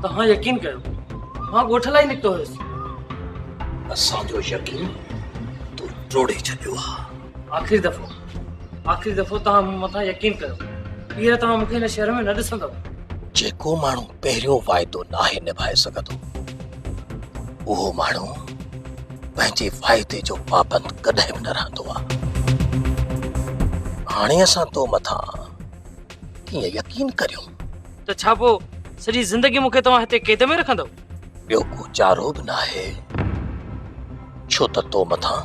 तव्हां यकीन कयो, मां ॻोठ लाइ निकितो हुयुसि। असांजो यकीन तूं टोड़े छॾियो आहे। आख़िरी दफ़ो तव्हां मूं मथां यकीन कयो। ॿीहर तव्हां मूंखे हिन शहर में न ॾिसंदव। जेको माण्हू पहिरियों वाइदो नाहे निभाए सघंदो, उहो माण्हू पंहिंजे वाइदे जो पाबंद कॾहिं बि न रहंदो आहे। हाणे असां तो मथां कीअं यकीन करियूं? त छा पोइ सॼी ज़िंदगी मूंखे तव्हां हिते क़ैद में रखंदव? ॿियो को चारो बि नाहे, छो त तो मथां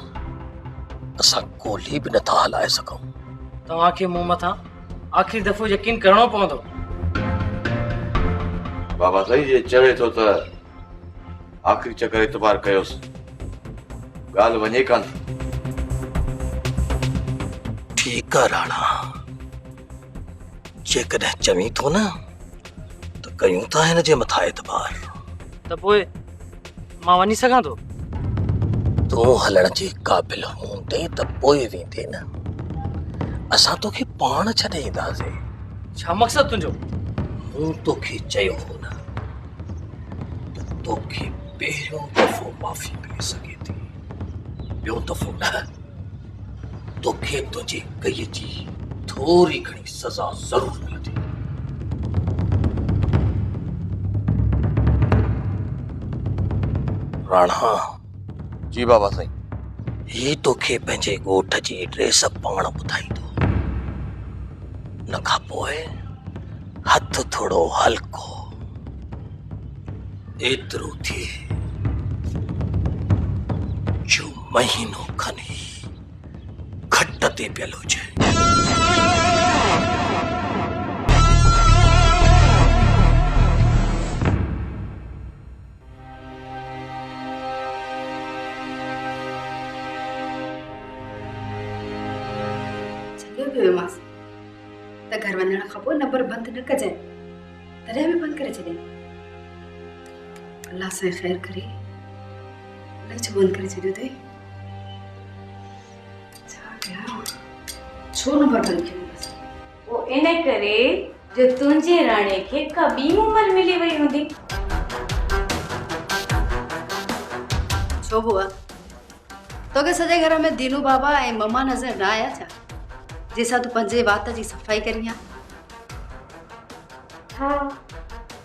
असां गोली बि नथा हलाए सघूं। तव्हांखे मूं मथां आख़िरी दफ़ो यकीन करणो पवंदो। बाबा साईं जे चवे थो त आख़िरी चकर एतबार कयोसि, ॻाल्हि वञे कान। ठीकु आहे राणा, जेकॾहिं चवीं थो न त कयूं था हिन जे मथां एतबार। त पोइ मां वञी सघां थो? तूं हलण जे क़ाबिल हूंदे त पोइ वेंदे न, असां तोखे पाण छॾे ईंदासीं। छा मक़सदु तुंहिंजो? मूं तोखे चयो हो न त तोखे पहिरियों दफ़ो माफ़ी मिली सघे थी, ॿियो दफ़ो न। तोखे तुंहिंजे कईअ जी थोरी घणी सज़ा ज़रूर मिलंदी। राणा जी बाबा साईं। ही तोखे पंहिंजे ॻोठ जी एड्रेस पाण ॿुधाईंदो। न खां पोइ हथ थोरो हल्को, एतिरो थिए जो महीनो खनि घट ते पियल हुजे। त घर वञण खां पोइ नंबर बंदि न कजांइ, तॾहिं बि बंदि करे छॾियईं। अल्लाह सां ख़ैर करे अलाए छो बंदि करे छॾियो अथई। छा कयां, छो नंबर बंदि कयो? वो इन करे जो तुंहिंजे राणे खे का ॿी उमिरि मिली वई हूंदी। छो बुआ, तोखे सॼे घर में दीनू बाबा ऐं मम्मा नज़र न आया छा, जंहिंसां तूं पंहिंजे वात जी सफ़ाई करी आहे? हा,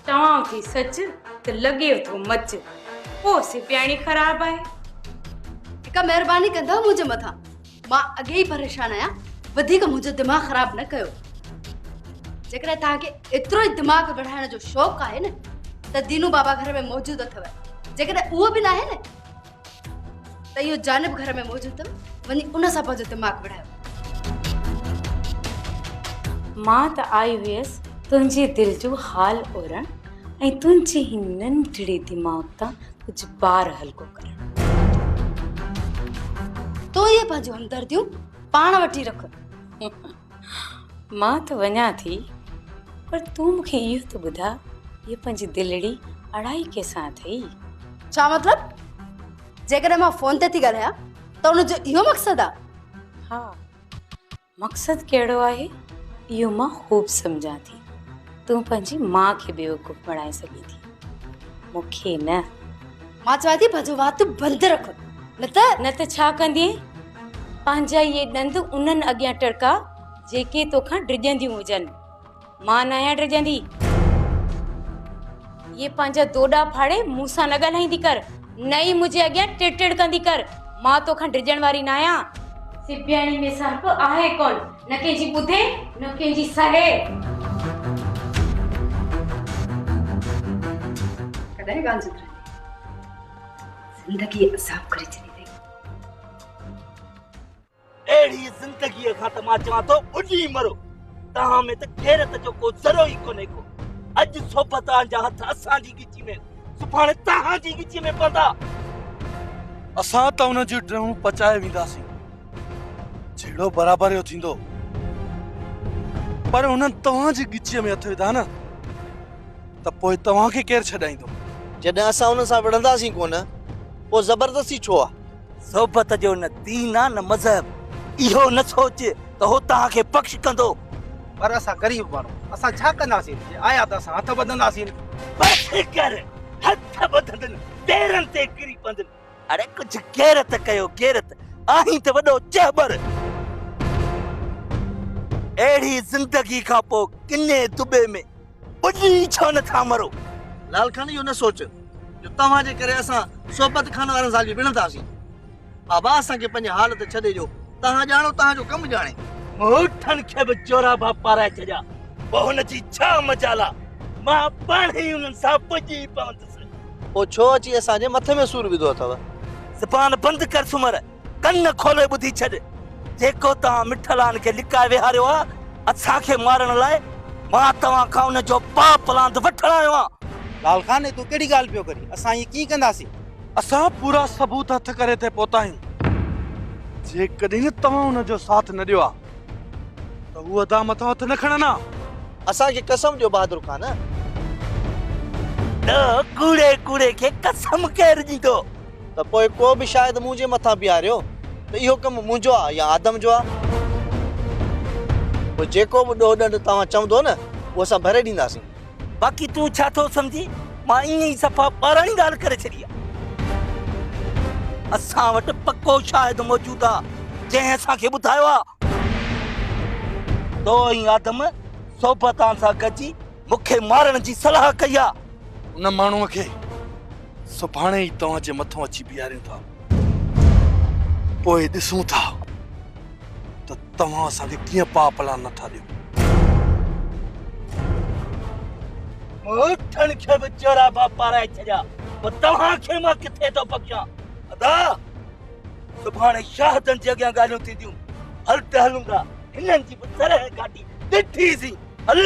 तव्हांखे सच त लॻे थो मच, पोइ सिपियाणी ख़राब आहे। हिकु महिरबानी कंदव मुंहिंजे मथां, मां अॻे ई परेशान आहियां, वधीक मुंहिंजो दिमाग़ ख़राब न कयो। जेकॾहिं तव्हांखे एतिरो ई दिमाग़ बढ़ाइण जो शौक़ु आहे न त दीनू बाबा घर में मौजूदु अथव। जेकॾहिं उहो बि न आहे न त इहो जानिब घर में मौजूदु अथव, वञी उन सां पंहिंजो दिमाग़ बढ़ायो। मां त आई हुयसि तुंहिंजे दिलि जो हाल ओरण ऐं तुंहिंजे ही नंढड़े दिमाग़ तां कुझु बार हल्को करण। तो इहे पंहिंजूं हमदर्दियूं पाण वठी रख। मां त वञा थी, पर तूं मूंखे इहो त ॿुधा, इहा पंहिंजी दिलड़ी अढ़ाई कंहिंसां अथई? छा मतिलबु? जेकॾहिं मां फ़ोन ते थी ॻाल्हायां त उनजो इहो मक़सदु आहे? हा, मक़सदु कहिड़ो आहे इहो मां ख़ूब सम्झां थी। तूं पंहिंजी माउ खे बेवकूफ़ बणाए सघीं थी, मूंखे न। मां चवां थी पंहिंजो वात बंदि रख, न त छा कंदी? पंहिंजा इहे ॾंद उन्हनि अॻियां टड़का जेके तोखां डिॼंदियूं हुजनि। मां न आहियां डिॼंदी। ये पंहिंजा दोॾा फाड़े मूंसां न ॻाल्हाईंदी कर, न ई मुंहिंजे अॻियां टिड़ कंदी कर। मां तोखां डिॼण वारी न आहियां। सिपियाणी में सर्प आहे कोन, न कंहिंजी ॿुधे न कंहिंजी सहे। कॾहिं ॻाल्हि सुधरंदी? ज़िंदगी असाब करे छॾी अथई। अहिड़ी ज़िंदगीअ खां त मां चवां थो उॾी मरो। तव्हां में त गैरत जो को ज़रो ई कोन्हे को। अॼु सोबतान जा हथ असांजी गिची में, सुभाणे तव्हांजी गिची में पवंदा। असां त उन जी ड्रऊं पचाए वेंदासीं, जहिड़ो बराबरि जो थींदो। पर उन्हनि तव्हांजी गिचीअ में हथ विधा न त पोइ तव्हांखे केरु छॾाईंदो? जॾहिं असां उन सां विढ़ंदासीं कोन, पोइ ज़बरदस्ती छो आहे? सोबत जो न दीन आहे न मज़हब। इहो न सोच त हो तव्हांखे बख़्श कंदो। पर असां गरीब माण्हू असां छा कंदासीं जे आया त असां हथ ॿधंदासीं बस कर हथ ॿधंदनि पेरनि ते किरी पवंदनि अरे कुझु गैरत कयो गैरत आहीं त वॾो चहबर अहिड़ी ज़िंदगी खां पोइ किने दुबे में ॿुॾी छो नथा मरो लाल खान इहो न सोच जो तव्हांजे करे असां सोबत खान वारनि सां विढ़ंदासीं बाबा असांखे पंहिंजे हालत छॾे ॾियो तव्हां ॼाणो तव्हांजो कमु ॼाणे मुठनि खे बि चोराबा पाराए छॾिया पोइ हुनजी छा मजाला मां पाण ई हुननि सां पुॼी पवंदुसि पोइ छो अची असांजे मथे में सूर विधो अथव ज़बान बंदि कर सुमर कन खोले ॿुधी छॾ जेको तव्हां मिठलान खे लिकाए विहारियो आहे असांखे मारण लाइ मां तव्हां खां हुनजो पाप लांद वठण आयो आहियां लाल खान तूं कहिड़ी ॻाल्हि पियो करी असां ईअं कीअं कंदासीं असां पूरा सबूत हथ करे ते पहुता आहियूं जेकॾहिं तव्हां हुनजो साथ न ॾियो आहे त उहो तव्हां मथां हथ न खणंदा असांखे कसम ॾियो बहादुर खान त कूड़े कूड़े खे कसम केरु ॾींदो त पोइ को बि शायदि मुंहिंजे मथां बीहारियो त इहो कमु मुंहिंजो आहे या आदम जो आहे पोइ जेको बि ॾोह ॾंड तव्हां चवंदो न उहो असां भरे ॾींदासीं बाक़ी तूं छा थो सम्झी मां ईअं ई सफ़ा ॿारणी ॻाल्हि करे छॾी आहे असां वटि पको शायदि मौजूदु आहे जंहिं असांखे ॿुधायो आहे तो ई आदम सोबतां सां गॾिजी मूंखे मारण जी सलाह कई आहे उन माण्हूअ खे सुभाणे ई तव्हांजे मथां अची बीहारियूं था पोइ ॾिसूं था त तव्हां असांखे कीअं पाप लाइ नथा ॾियो मुठनि खे बि चोराबा पाराए छॾिया पोइ तव्हांखे मां किथे थो बख़्शां अदा सुभाणे शाहदनि जे अॻियां ॻाल्हियूं थींदियूं हल त हलूं था हिननि जी बि तरह गाॾी ॾिठीसीं हल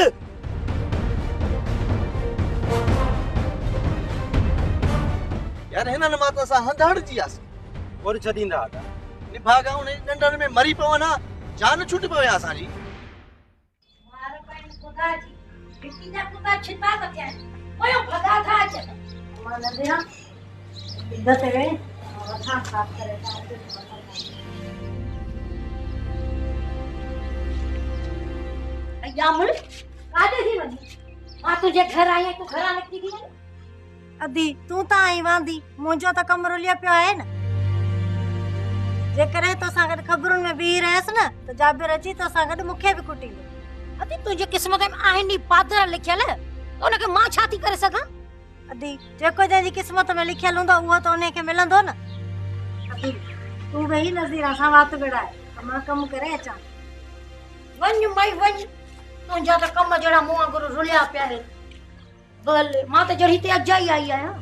यार हिननि मां त असां हंधि हणिजी वियासीं कोन छॾींदा हुआ निभागा हुन ॾंडनि में मरी पवनि हा जान छुटी पवे असांजी यामुल काॾे थी वञी मां तुंहिंजे घर आई तूं घरां निकिती थी वञे अदी तूं त आई वांदी मुंहिंजो त कमु रुलियो पियो आहे न जेकॾहिं तोसां गॾु ख़बरुनि में बीह रहियसि न त जाबिर अची तोसां गॾु मूंखे बि कुटींदो अदी तुंहिंजे क़िस्मत में आहिनि पादर लिखियल त उनखे मां छा थी करे सघां अदी जेको जंहिंजी क़िस्मत में लिखियल हूंदो उहो त उनखे मिलंदो न अदी तूं वेही नज़ीरा सां वात विड़ाए त मां कमु करे अचां वञ मई वञ तुंहिंजा त कम जहिड़ा मूं वांगुरु रुलिया पिया आहिनि भले मां त जड़ी ते अॼु ई आई आहियां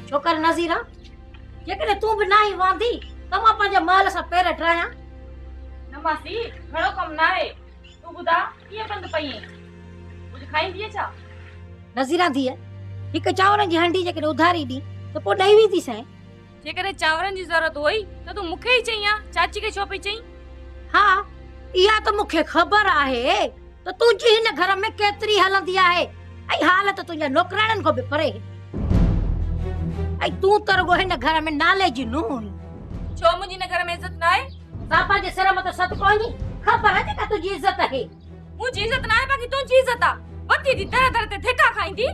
छोकर नज़ीरा जेकॾहिं तूं बि न आई वांदी त मां पंहिंजे माल सां पेर ठाहियां न मासी घणो कमु न आहे तूं ॿुधा कीअं बंदि पई आहीं कुझु खाईंदी छा नज़ीरा धीअ हिकु चांवरनि जी हंडी जेकॾहिं उधारी ॾी त पोइ ॾेई वेंदी सैं जेकॾहिं चांवरनि जी ज़रूरत हुई त तूं मूंखे ई चई आहे चाची खे छो पई चई हा इहा त मूंखे ख़बर आहे त तुंहिंजी हिन घर में केतिरी हलंदी आहे ऐं हालत तुंहिंजा नौकराणनि खां बि परे ऐं तूं त रुॻो हिन घर में नाले जी नूंहुं हुई छो मुंहिंजी हिन घर में इज़त न आहे पापा जे सिर मथां सत कोन्ही ख़बर आहे जेका तुंहिंजी इज़त आहे मुंहिंजी इज़त न आहे बाक़ी तुंहिंजी इज़त आहे वती थी तरह तरह ते ठेका खाईंदी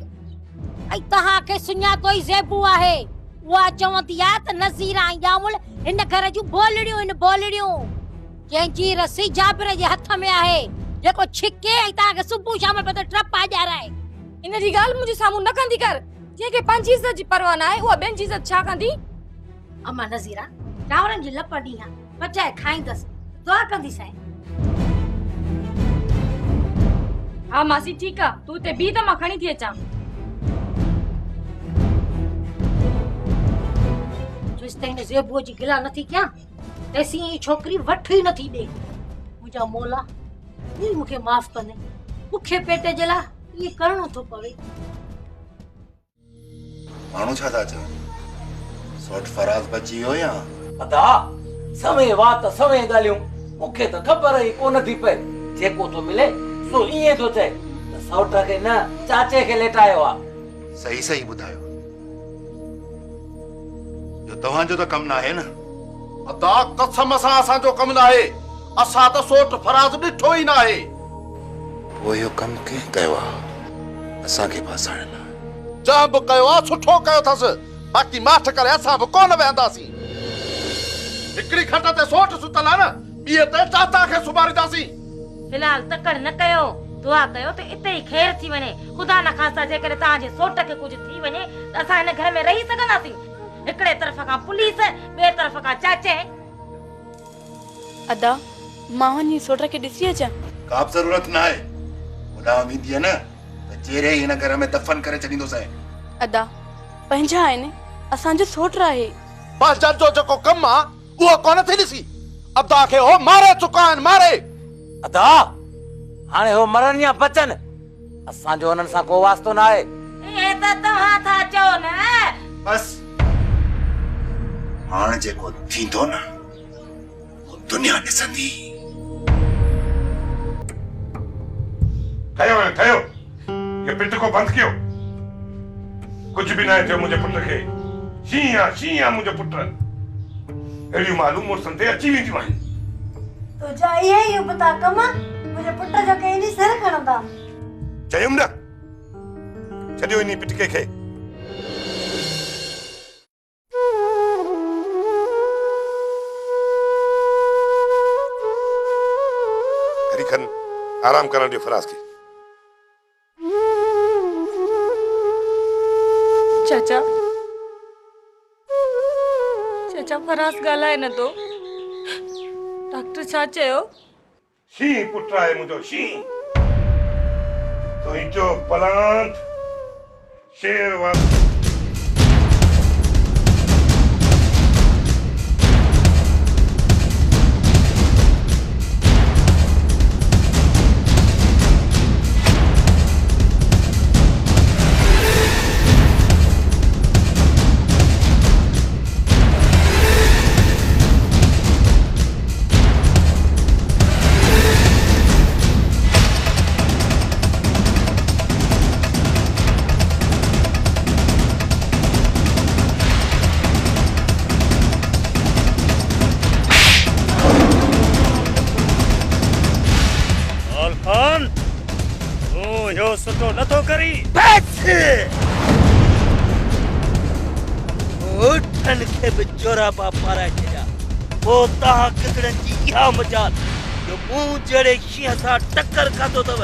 ऐं तव्हांखे सुञातो ई ज़ेबू आहे उहा चवंदी आहे त नज़ीरा ऐं यामुल हिन घर जूं बोलड़ियूं आहिनि बोलड़ियूं जंहिंजी रसी जाबिर जे हथ में आहे जेको छिके ऐं तव्हांखे सुबुह शाम पे ट्रप पाए ॾियाराए इन जी ॻाल्हि मुंहिंजे साम्हूं न कंदी कर जंहिंखे पंहिंजी इज़त जी परवाह न आहे उहा ॿियनि जी इज़त छा कंदी अम्मा नज़ीरा चांवरनि जी लप ॾींहं पचाए खाईंदसि दुआ कंदीसि हा मासी ठीकु आहे तूं हिते बीह त मां खणी थी अचां जेसिताईं हिन ज़ेबूअ जी गिला नथी कयां तेसीं ही छोकिरी वठ ई नथी ॾे मुंहिंजा मोला ई मूंखे माफ़ कंदे मूंखे पेट जे लाइ इहे करणो थो पवे माण्हू छा था चवनि सोट फराज़ बची वियो या अदा समय वात समय ॻाल्हियूं मूंखे त ख़बर ई कोन थी पए जेको थो मिले सो ईअं थो चए त सौट खे न चाचे खे लेटायो आहे सही सही ॿुधायो जो तव्हांजो त कमु न आहे न अदा कसम सां असांजो कमु न आहे असां त सोट फराज़ ॾिठो ई न आहे। वो यो कम कंहिं कयो आहे असांखे फासाइण लाइ? जंहिं बि कयो आहे सुठो कयो अथसि, बाक़ी माठ करे असां बि कोन वेहंदासीं। हिकिड़ी खट ते सोट सुतल आहे न, ॿिए ते चाचा खे सुभारींदासीं। फिलहाल तकड़ न कयो, दुआ कयो त इते ई ख़ैर थी वञे। ख़ुदा न ख़ास्ता जेकर तव्हांजे सोट खे कुझु थी वञे त असां हिन घर में रही सघंदासीं? हिकिड़े तरफ़ खां पुलिस, ॿिए तरफ़ खां चाचे। अदा मां वञी सोट खे ॾिसी अचां? का बि ज़रूरत न आहे। ॿुधा वेंदी न त चेहरे हिन घर में दफ़न करे छॾींदोसीं। अदा पंहिंजा आहिनि, असांजो सोट आहे। पंहिंजा जो जेको कमु आहे उहो कोन थी ॾिसी। अदा खे हो मारे चुका आहिनि, मारे। अदा हाणे हो मरनि या बचनि, असांजो हुननि सां को वास्तो न आहे। हे त तव्हां था चओ न। बस हाणे जेको थींदो न वो दुनिया ॾिसंदी। ठहियो ये पिट को बंद कयो। कुछ भी न थियो मुंहिंजे पुट खे। शींहं मुंहिंजो पुट। अहिड़ियूं मालूम मुड़ुसनि ते अची वेंदियूं आहिनि। तुंहिंजा इहे ई उबता कम मुंहिंजे पुट जो कंहिं ॾींहुं सिर खणंदा। चयुमि न, छॾियो इन पिटके खे। खरी खन आराम करण ॾियो फराज़ खे। चाचा फराज़ ॻाल्हाए नथो। डॉक्टर छा चयो? शींहं पुट आहे मुंहिंजो, शींहं। तुंहिंजो पलांट शेर वांगुरु। सुठो नथो करी। उठनि खे बि जोराबा पाराए छॾिया। पोइ तव्हां किकड़नि जी इहा मजाल जो मूं जहिड़े शींहं सां टकर खाधो अथव।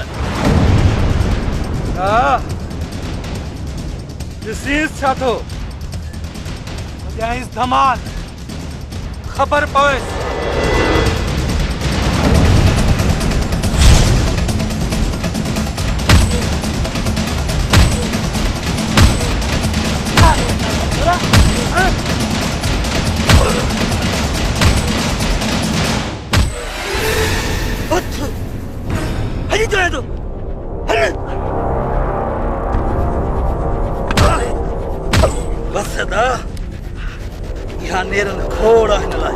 ॾिसीस छा थो वॼाइसि धमाल, ख़बर पवेसि। बस अदा इहा नेरनि खोड़ आहे हिन लाइ।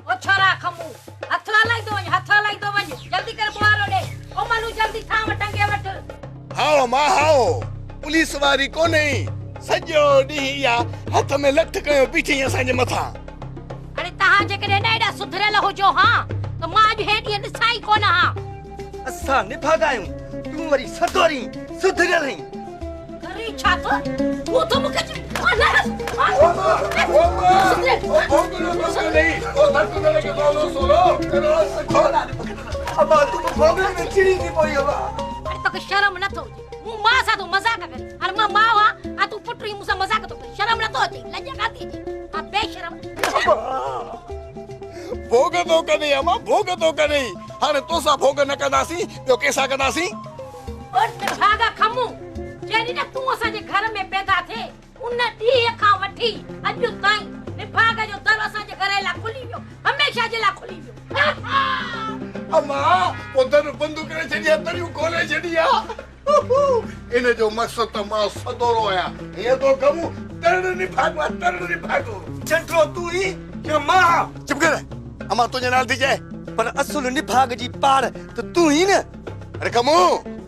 ओ छोरा खमू हथ हलाईंदो वञ, हथ हलाईंदो वञ। जल्दी कर बुआरो ॾे। ओ मनु जल्दी थाम टंगे वठ। हाओ मां हाओ पुलिस वारी कोन्हे। सॼो ॾींहुं इहा हथ में लठ कयो बीठी असांजे मथां। अरे तव्हां जेकॾहिं एॾा सुधरियल हुजो हा त मां अॼु हेॾी ॾिसां ई कोन हा। असां निभागा आहियूं, तूं वरी सदोरी सुधरियल आहीं। करे छा थो? तूं तो मूंखे तोखे शर्म नथो अचे? मूं मां सां तूं मज़ाक करे। हाणे मां माउ आहियां, तूं पुट ई मूंसां मज़ाक थो करे। शर्म नथो अचे? लॼ काथी अचे? हा बेशरम। भोग तो करे अमा, भोग तो करे। हाणे तोसां भोग न कंदासीं ॿियो कंहिंसां कंदासीं? और भागा खमू जॾहिं न तूं असांजे घर में पैदा थिए उन ॾींहं खां वठी अॼु ताईं निभाग जो दर असांजे घर लाइ खुली वियो, हमेशह जे लाइ खुली वियो। अमा उधर बंदूक करे छॾी, तरियूं खोले छॾी आहे। इन जो मक़सद त मां सदोरो आहियां। हीअं तो कमु तरण निभागो, तरण निभागो। चंट्रो तूं ई या मां? चुप कर। अमा तुंहिंजे नाल थी चए। पर असुल निभाग जी पार त तूं ई न। अरे कमु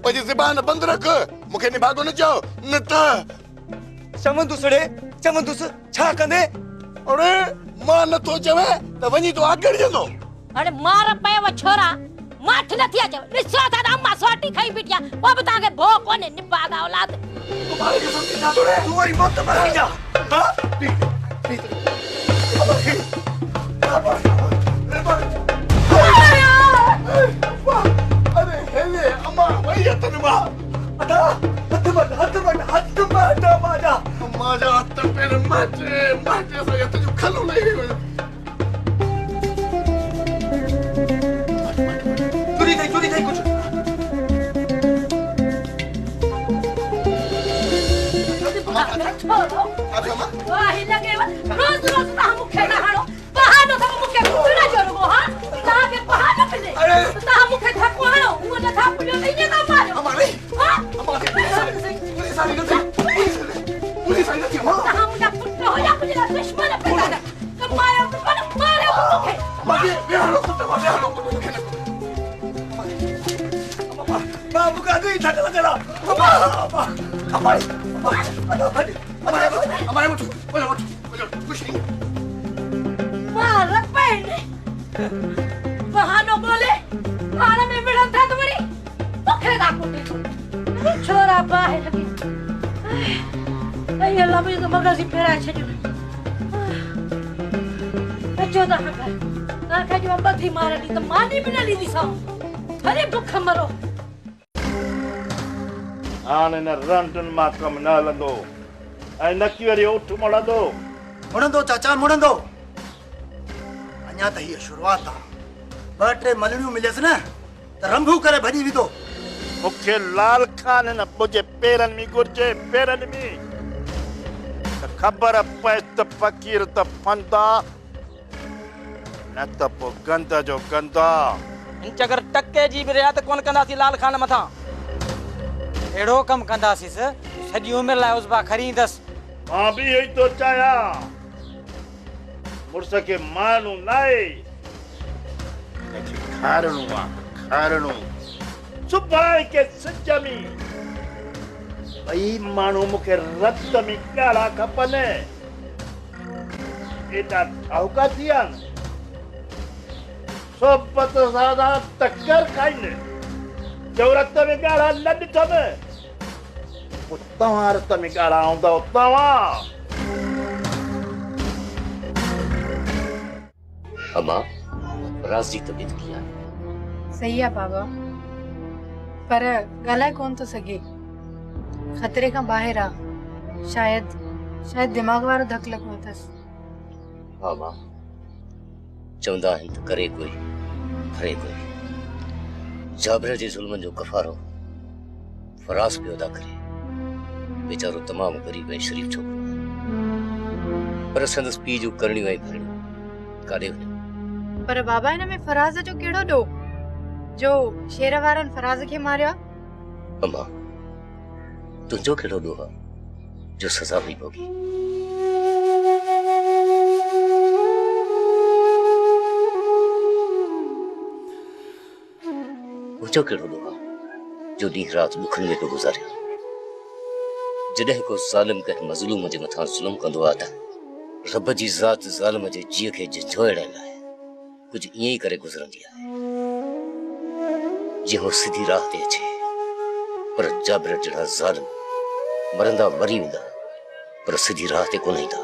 पंहिंजी ज़बान बंदि रख मूंखे निभागो न चओ न त चवंदुसि रे चवंदुसि छा कंदे अरे मां नथो चवे त वञी तो आगड़जंदो अरे मार पयव छोरा माठ नथी अचे ॾिसो था अम्मा सोटी खाई बिटिया पोइ बि तव्हांखे भो कोन्हे निबागा औलाद तुम्हारे कसम की जादू रे तू वरी मौत मरी जा हां अरे हेले अम्मा वही तन मां अदा हथ बट माजा माझा हथ पेर माटे से ये तुझे खलो नहीं चोरी नहीं कुछ छोड़ो वाह लगे रोज रोज ता मुखे ना हाणो बहानो था मुखे कुड़ा जोरो हां ता के बहानो मिले ता मुखे थको हाणो वो न था पुलियो नहीं ने का मारो हमारे हां पुलिस आई गई मां ता हम ना पुत्र हो या पुलिस दुश्मन पैदा कर मारो मारे मुखे मारे बिहारो तो बिहारो बाबू का नहीं था लगा हमारे मुझे कुछ नहीं मार पहले बहानो बोले खाना में मिलन था तुम्हारी मुखे का कुटी छोरा बाहे लगी अरे अल्लाह मुझे तो मगज़ी फेरा छड़ी बच्चों दा हक ना का जो बधी मारनी तो मानी भी न लीदी सा अरे भूख मरो हाणे न रंटन मां कम न हलंदो ऐं नकी वरी उठ मुड़ंदो मुड़ंदो चाचा मुड़ंदो अञा त हीअ शुरूआत आहे ॿ टे मलड़ियूं मिलियसि न त रंभू करे भॼी विधो मूंखे लाल खान न मुंहिंजे पेरनि में घुर्जे पेरनि में त ख़बर पए त फ़क़ीर त फंदा न त पोइ गंद जो गंदा अगर टके जी भी रियात कोन कंदासीं लाल खान मथां एड़ो कम कंदासीं सॼी उमिरि लाइ उस बा खरींदसि मां बि इहो ई थो चाहियां मुड़ुस खे मारणो नाहे खारणो आहे खारणो सुभाणे के सिज में ॿई माण्हू मूंखे रत में ॻाढ़ा खपनि एॾा ठाहुका थी विया आहिनि सोबत सां टकर खाईनि जो रत में ॻाढ़ा न ॾिठमि पोइ तव्हां रत में ॻाढ़ा हूंदव तव्हां अम्मा राज जी तबीयत कीअं आहे सही आहे बाबा पर ॻाल्हाए कोन थो सघे खतरे खां ॿाहिरि आहे शायदि दिमाग़ वारो धक लॻो अथसि हा मां चवंदा आहिनि त करे कोई खरे कोई जाबिर जे ज़ुल्मनि जो कफ़ारो फराज़ पियो अदा करे बेचारो तमामु ग़रीब ऐं शरीफ़ छोकिरो पर संदसि पीउ जूं करणियूं ऐं भरणियूं काॾे वञनि पर बाबा हिन में फराज़ जो कहिड़ो ॾोह जो शेर वारनि फराज़ खे मारियो अम्मा तुंहिंजो कहिड़ो ॾोह आहे जो सज़ा पई भोगी मुंहिंजो कहिड़ो ॾोह आहे जो ॾींहुं राति ॾुखनि में पियो गुज़ारियो जॾहिं को ज़ालिम कंहिं मज़लूम जे मथां ज़ुल्म कंदो आहे त रब जी ज़ात ज़ालिम जे जीअ खे झंझोड़ण लाइ कुझु ईअं ई करे गुज़रंदी आहे जीअं हू सिधी राह ते अचे पर जाबिर जहिड़ा ज़ालिम मरंदा मरी वेंदा पर सिधी राह ते कोन ईंदा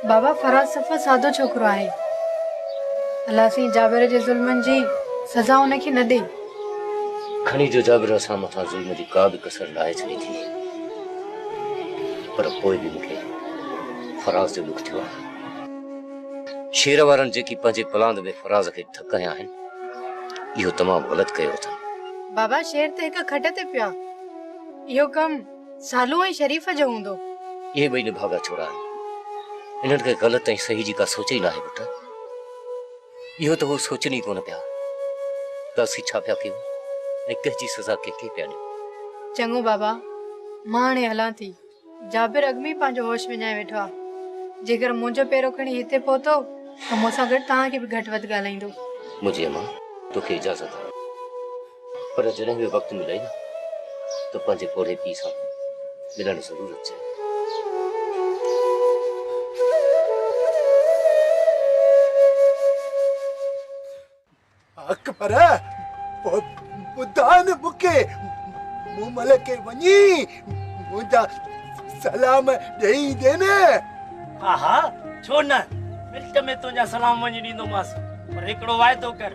बाबा फराज़ सफ़ा सादो छोकिरो आहे अलाह साईं जाबिर जे ज़ुल्मनि जी सज़ा उनखे न ॾे खणी जो जाबिर असां मथां ज़ुल्म जी का बि कसर लाहे छॾी थी पर पोइ बि मूंखे फराज़ जो दुख थियो आहे शेर वारनि जेकी पंहिंजे पलांद में फराज़ खे थकाया आहिनि इहो तमामु ग़लति कयो अथनि बाबा शेर त हिकु खट ते पिया इहो कमु सालू ऐं शरीफ़ जो हूंदो इहे ॿई निभागा छोरा आहिनि इन्हनि खे ग़लति ऐं सही जी का सोच ई नाहे पुट इहो त हू सोचनि ई कोन पिया त असीं छा पिया कयूं ऐं कंहिंजी सज़ा कंहिंखे पिया ॾियूं चङो बाबा मां हाणे हलां थी जाबिर अॻु में पंहिंजो होश विञाए वेठो आहे जेकर मुंहिंजो पेरो खणी हिते पहुतो त मूंसां गॾु तव्हांखे बि घटि वधि ॻाल्हाईंदो मुंहिंजी अम्मा तोखे इजाज़त आहे पर जॾहिं बि वक़्तु मिले न त पंहिंजे पोड़े पीउ सां मिलण ज़रूर अचे। अकबर ॿुधान मूंखे मूं मल के वञी मुंहिंजा सलाम ॾेई दे न। हा हा छो न, मिंट में तुंहिंजा सलाम वञी ॾींदोमांसि, पर हिकिड़ो वाइदो कर।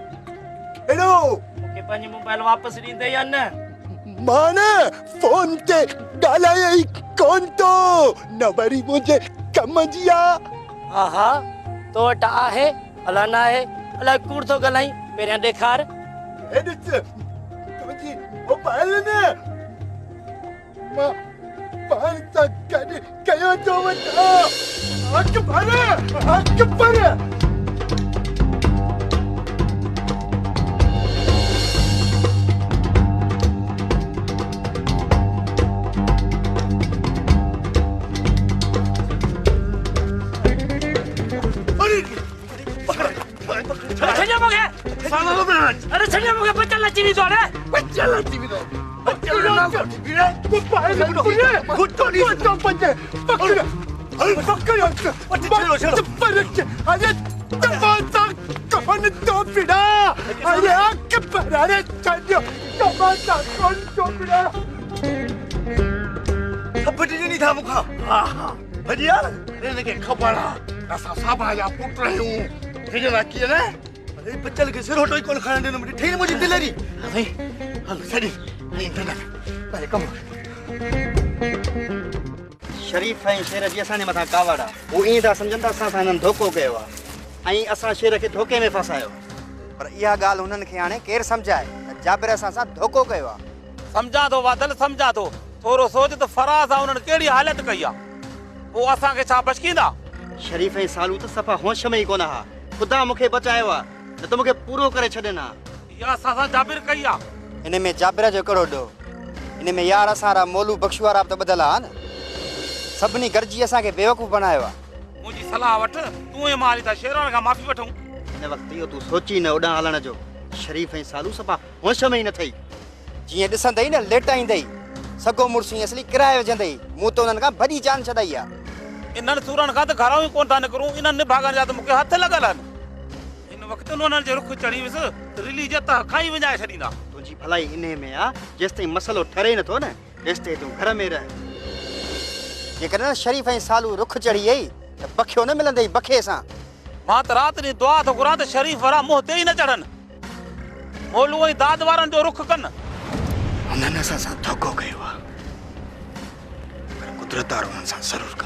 हेड़ो मूंखे पंहिंजी मोबाइल वापसि ॾींदे या न? मां न फोन ते ॻाल्हाए ई कोन थो, न वरी मुंहिंजे कम जी आहे। हा हा तो वटि आहे अला न आहे, अलाए कूड़ थो ॻाल्हाई, पहिरियां ॾेखार। हे ॾिस तुंहिंजी मोबाइल न मां पाण सां गॾु कयो थो वठां। अकबर अकबर अरे छड़िया मुझे बच्चा लची नहीं तो अरे बच्चा लची भी नहीं, बच्चा ना भी नहीं, मोबाइल में खुद तो नहीं तो पंजे पकड़ पकड़ चलो चलो परख अरे तमाशा कौन तो पिड़ा, अरे अकबर अरे चलो तमाशा कौन तो पिड़ा। खबर नहीं था मुखा भजिया अरे के खबर असा सब आया पुट रहे हूं भेजना किए ना। अरे बच्चल के सिर हटोई कौन खाने देना मुझे ठेल मुझे दिलेरी अरे हलो सड़ी नींद ना अरे कम शरीफ ऐं शेर जी असांजे मथां कावड़ आहे, हू ईअं था सम्झनि था असां सां हिननि धोखो कयो आहे ऐं असां शेर खे धोखे में फसायो। पर इहा ॻाल्हि हुननि खे हाणे केरु सम्झाए त जाबिर असां सां धोखो कयो आहे। सम्झा थो बादल सम्झा थो, थोरो सोच त फराज़ आहे उन्हनि कहिड़ी हालत कई आहे, पोइ असांखे छा बचकींदा। शरीफ ऐं सालू त सफ़ा होश में ई कोन हा, ख़ुदा मूंखे बचायो आहे न त मूंखे पूरो करे छॾनि हा। इहा असां सां जाबिर कई आहे, हिन में जाबिर जो कहिड़ो ॾोह, हिन में यार असां मोलू बख़्शू वारा बि त ॿधल आहे न। सभिनी गॾिजी असांखे बेवकूफ़ बनायो आहे। मुंहिंजी सलाह वठि, तूं ऐं मां था शेरवान खां माफ़ी वठूं। हिन वक़्तु इहो तूं सोची न उॾां हलण जो। शरीफ ऐं सालू सफ़ा होश में ई न थई, जीअं ॾिसंदई न लेटाईंदई, सॻो मुड़ुसु ईअं असली किराए विझंदई, मूं त उन्हनि खां भॼी जान छॾाई आहे। इन्हनि सूरनि खां त घरां ई कोन था निकिरूं, इन्हनि निभागनि जा त मूंखे हथ लॻल आहिनि। हिन वक़्तु उन्हनि जे रुख चढ़ी वियुसि त रिलीजियत खां ई विञाए छॾींदा। तुंहिंजी भलाई इन में आहे, जेसिताईं मसइलो ठरे नथो न तेसिताईं तूं घर में रह। जेकॾहिं न शरीफ ऐं सालू रुख चढ़ी वई त बखियो न मिलंदई बखे सां। मां त राति ॾींहुं दुआ थो घुरां त शरीफ वारा मुंहं ते ई न चढ़नि, मोलू ऐं दाद वारनि जो रुख कनि। हुननि असां सां धोखो कयो आहे, पर कुदरत वारो हुननि सां ज़रूरु